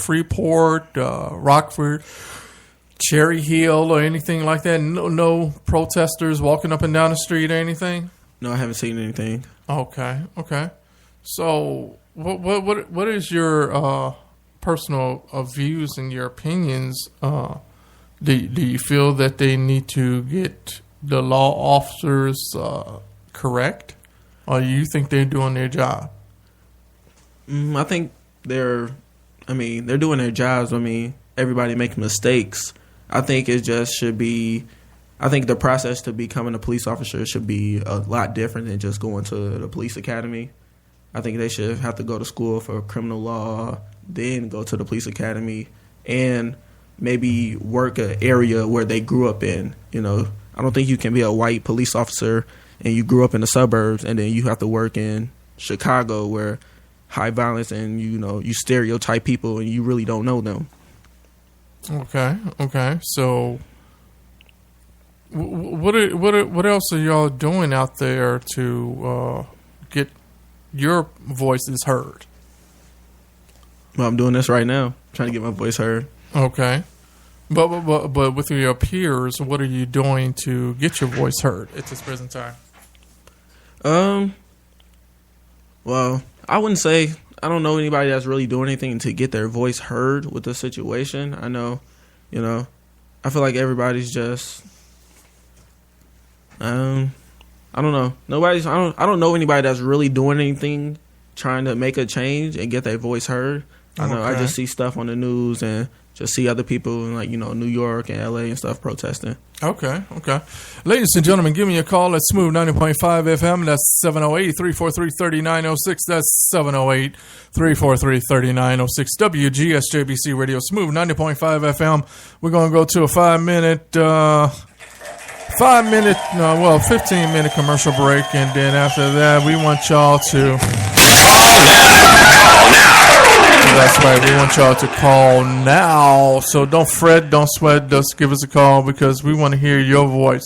Freeport, Rockford, Cherry Hill, or anything like that? No protesters walking up and down the street or anything? No, I haven't seen anything. Okay. So, what is your personal views and your opinions? Do you feel that they need to get the law officers correct, or do you think they're doing their job? I think they're doing their jobs. I mean, everybody makes mistakes. I think it just should be. I think the process to becoming a police officer should be a lot different than just going to the police academy. I think they should have to go to school for criminal law, then go to the police academy, and maybe work an area where they grew up in. You know, I don't think you can be a white police officer and you grew up in the suburbs and then you have to work in Chicago where high violence and you stereotype people and you really don't know them. Okay. So, what else are y'all doing out there to get your voices heard? Well, I'm doing this right now, trying to get my voice heard. Okay, but with your peers, what are you doing to get your voice heard at this present time? Well, I wouldn't say I don't know anybody that's really doing anything to get their voice heard with the situation. I know, I feel like everybody's just, I don't know. I don't know anybody that's really doing anything trying to make a change and get their voice heard. I know. I just see stuff on the news and just see other people in New York and LA and stuff protesting. Okay. Ladies and gentlemen, give me a call at Smooth 90.5 FM. That's 708-343-3906. That's 708-343-3906. WGSJBC Radio, Smooth 90.5 FM. We're going to go to a 15-minute commercial break, and then after that, we want y'all to... That's right. We want y'all to call now. So don't fret, don't sweat. Just give us a call because we want to hear your voice.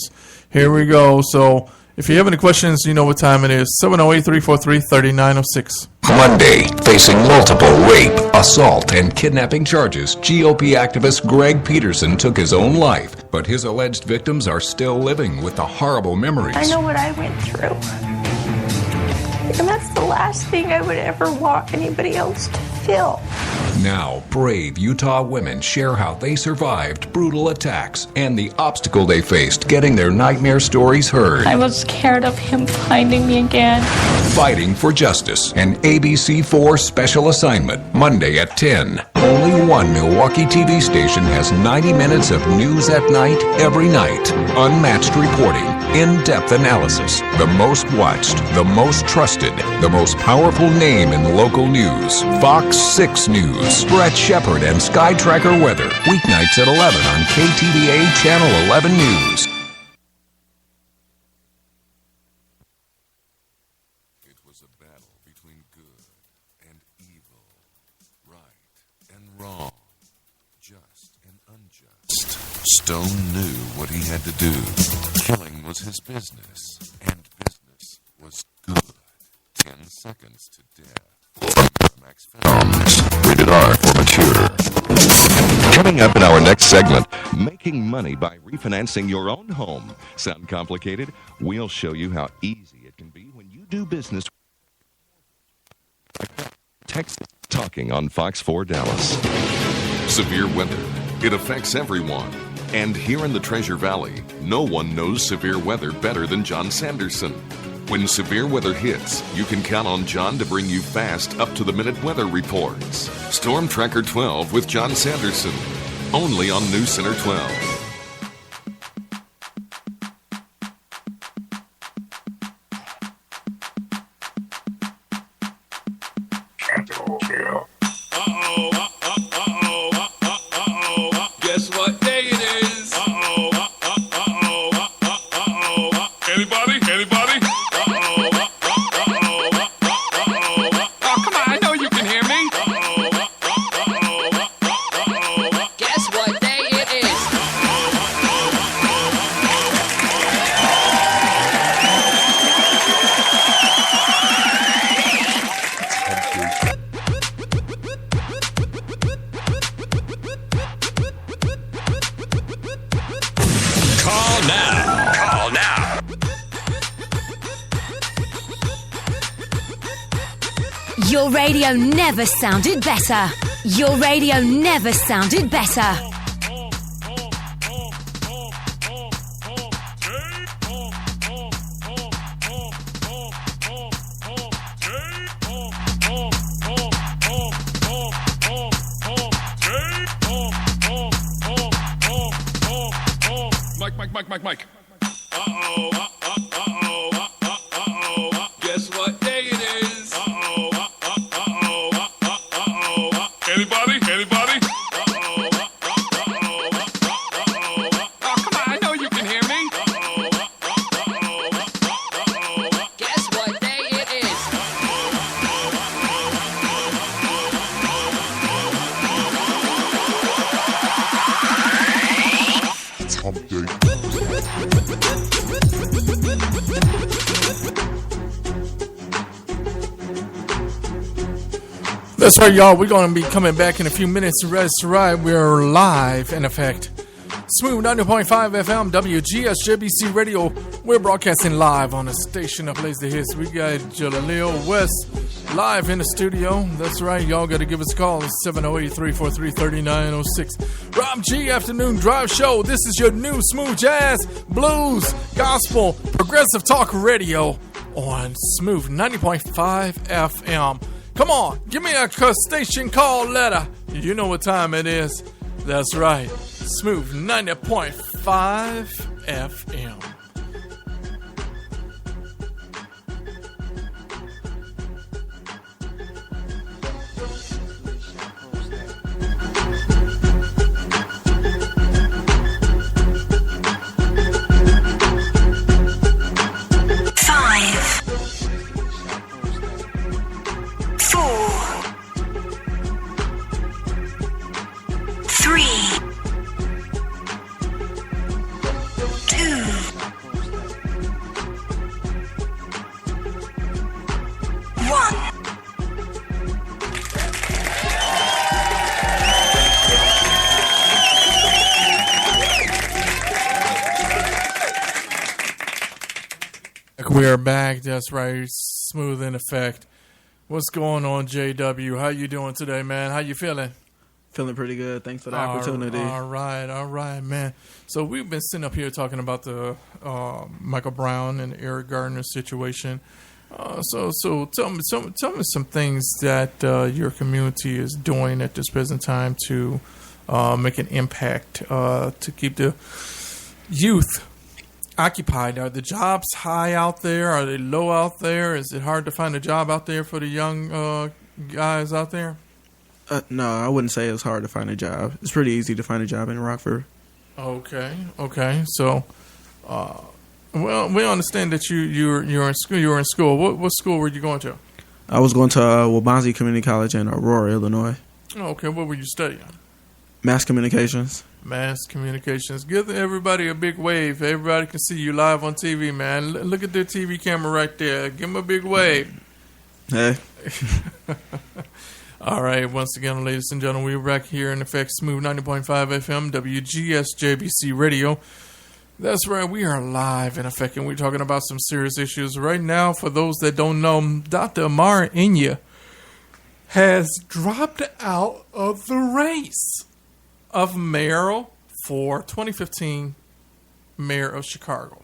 Here we go. So if you have any questions, you know what time it is. 708-343-3906. Monday, facing multiple rape, assault, and kidnapping charges, GOP activist Greg Peterson took his own life. But his alleged victims are still living with the horrible memories. I know what I went through. And that's the last thing I would ever want anybody else to feel. Now, brave Utah women share how they survived brutal attacks and the obstacle they faced getting their nightmare stories heard. I was scared of him finding me again. Fighting for Justice, an ABC4 special assignment, Monday at 10. Only one Milwaukee TV station has 90 minutes of news at night, every night. Unmatched reporting, in-depth analysis, the most watched, the most trusted, the most powerful name in local news. Fox 6 News. Brett Shepard and Sky Tracker Weather. Weeknights at 11 on KTVA Channel 11 News. It was a battle between good and evil, right and wrong, just and unjust. Stone knew what he had to do. Killing was his business, and business was good. 10 seconds to death. Max Films. Rated R for mature. Coming up in our next segment, making money by refinancing your own home. Sound complicated? We'll show you how easy it can be when you do business. Texas Talking on Fox 4 Dallas. Severe weather. It affects everyone. And here in the Treasure Valley, no one knows severe weather better than John Sanderson. When severe weather hits, you can count on John to bring you fast, up-to-the-minute weather reports. Storm Tracker 12 with John Sanderson, only on News Center 12. Guess what day it is? Anybody? Your radio never sounded better. Your radio never sounded better. Mike. Guess what day it is? Anybody? Oh, come on, I know you can hear me. Guess what day it is? It's hump day. That's right, y'all. We're going to be coming back in a few minutes. That's right. We're live, in effect. Smooth 90.5 FM, WGSJBC Radio. We're broadcasting live on the station that plays the hits. We got Jaleel West live in the studio. That's right. Y'all got to give us a call. It's 708-343-3906. Rob G Afternoon Drive Show. This is your new smooth jazz, blues, gospel, progressive talk radio on Smooth 90.5 FM. Come on, give me a station call letter. You know what time it is. That's right. Smooth 90.5 FM. We're back. That's right. Smooth in effect. What's going on, JW? How you doing today, man? How you feeling? Feeling pretty good. Thanks for the opportunity. All right, man. So we've been sitting up here talking about the Michael Brown and Eric Gardner situation. So tell me some things that your community is doing at this present time to make an impact to keep the youth occupied. Are the jobs high out there? Are they low out there? Is it hard to find a job out there for the young guys out there? No, I wouldn't say it's hard to find a job. It's pretty easy to find a job in Rockford. Okay. So, well, we understand that you're in school. You were in school. What school were you going to? I was going to Waubonsie Community College in Aurora, Illinois. Okay. What were you studying? Mass communications. Mass communications. Give everybody a big wave. Everybody can see you live on TV, man. Look at their TV camera right there. Give them a big wave. Hey. All right. Once again, ladies and gentlemen, we're back here in effect Smooth 90.5 FM, WGSJBC Radio. That's right. We are live in effect, and we're talking about some serious issues right now. For those that don't know, Dr. Amara Enyia has dropped out of the race of mayoral for 2015 mayor of Chicago.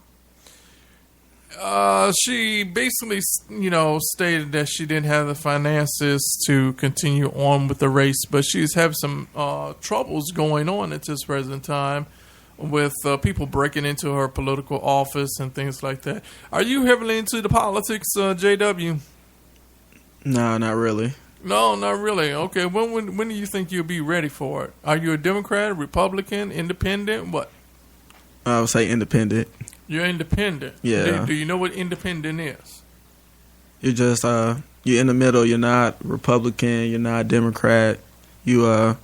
She basically, stated that she didn't have the finances to continue on with the race, but she's having some troubles going on at this present time with people breaking into her political office and things like that. Are you heavily into the politics, JW? No, not really. No, not really. Okay, when do you think you'll be ready for it? Are you a Democrat, Republican, Independent, what? I would say independent. You're independent? Yeah. Do you know what independent is? You're just, you're in the middle. You're not Republican. You're not Democrat. You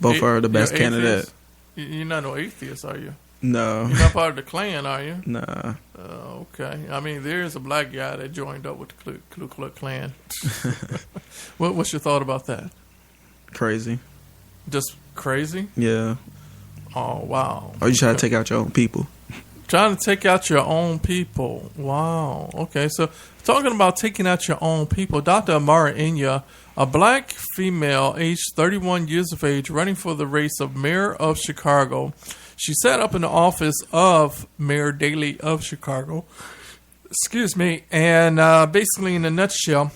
both are the best candidate. You're not no atheist, are you? No. You're not part of the Klan, are you? Nah. Okay. I mean, there's a black guy that joined up with the Ku Klux Klan. What's your thought about that? Crazy. Just crazy? Yeah. Oh, wow. Or you try to take out your own people. Trying to take out your own people. Wow. Okay, so talking about taking out your own people, Dr. Amara Enyia, a black female aged 31 years of age running for the race of mayor of Chicago. She sat up in the office of Mayor Daley of Chicago. Excuse me. And basically, in a nutshell,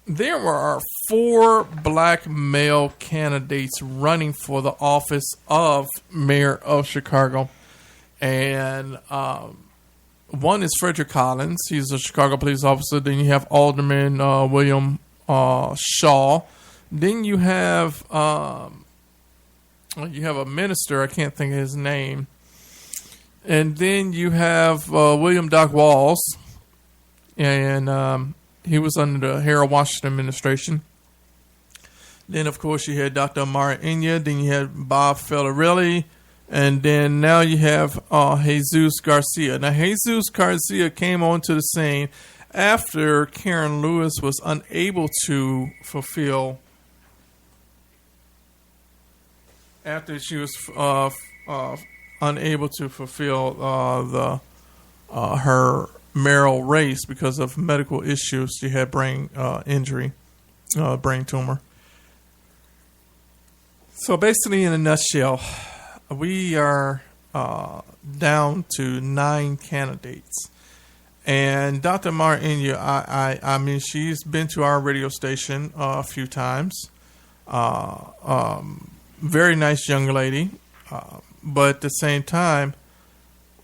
there were 4 black male candidates running for the office of mayor of Chicago. And one is Frederick Collins. He's a Chicago police officer. Then you have Alderman William Shaw. Then you have a minister. I can't think of his name. And then you have William Doc Walls. And he was under the Harold Washington administration. Then, of course, you had Dr. Amara Enyia. Then you had Bob Fellarelli. And then now you have Jesus Garcia. Now, Jesus Garcia came onto the scene after Karen Lewis was unable to fulfill, her mayoral race because of medical issues. She had brain injury, brain tumor. So basically, in a nutshell, we are down to 9 candidates. And Dr. Amara Enyia, I mean, she's been to our radio station a few times. Very nice young lady. But at the same time,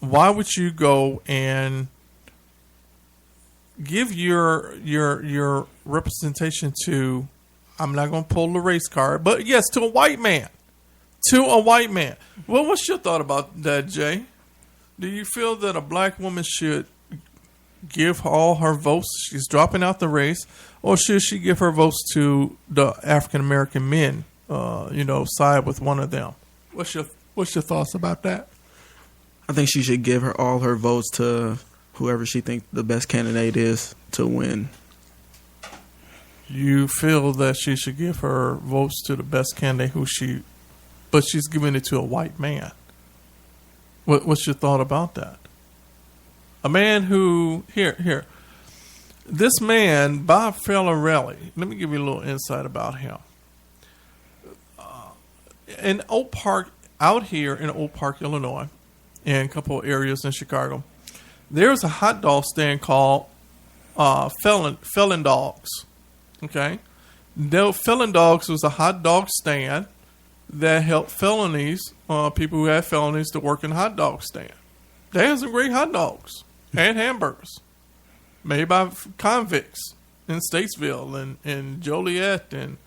why would you go and give your representation to, I'm not going to pull the race card, but yes, to a white man. To a white man. Well, what's your thought about that, Jay? Do you feel that a black woman should give all her votes? She's dropping out the race, or should she give her votes to the African American men? Side with one of them. What's your thoughts about that? I think she should give all her votes to whoever she thinks the best candidate is to win. You feel that she should give her votes to the best candidate but she's giving it to a white man. What's your thought about that? A man who, here. This man, Bob Fellarelli, let me give you a little insight about him. In Oak Park, out here in Oak Park, Illinois, and a couple of areas in Chicago, there's a hot dog stand called Felon Dogs. Okay? Felon Dogs was a hot dog stand that helped people who had felonies to work in hot dog stand. They had some great hot dogs and hamburgers made by convicts in Statesville and Joliet, and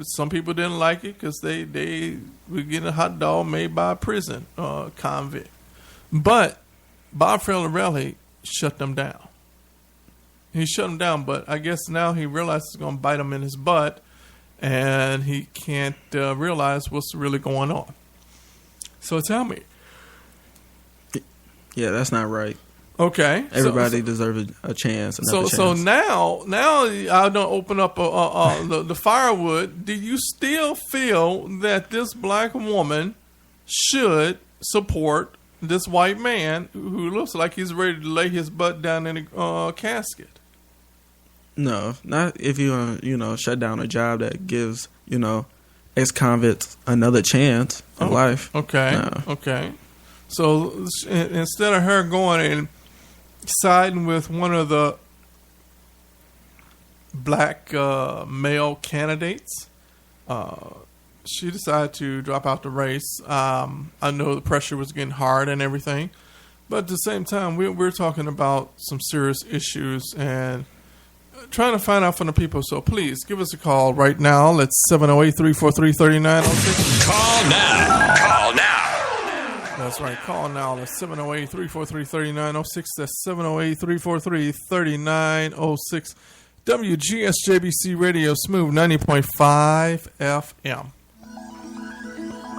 some people didn't like it because they were getting a hot dog made by a prison convict. But Bob Fellarelli shut them down. He shut them down, but I guess now he realizes it's going to bite him in his butt, and he can't realize what's really going on. So tell me. Yeah, that's not right. Okay. Everybody deserves a chance. So now I don't open up the firewood. Do you still feel that this black woman should support this white man who looks like he's ready to lay his butt down in a casket? No, not if you shut down a job that gives ex-convicts another chance in life. Okay. No. Okay. So instead of her going and siding with one of the black male candidates, she decided to drop out the race. I know the pressure was getting hard and everything, but at the same time, we're talking about some serious issues and trying to find out from the people. So please give us a call right now. It's 708-343-3906. Call now. Call now. That's right. Call now. That's 708-343-3906. That's 708-343-3906. WGSJBC Radio Smooth 90.5 FM.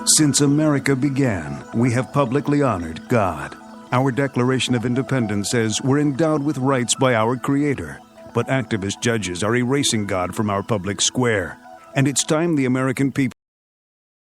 Since America began, we have publicly honored God. Our Declaration of Independence says we're endowed with rights by our Creator. But activist judges are erasing God from our public square. And it's time the American people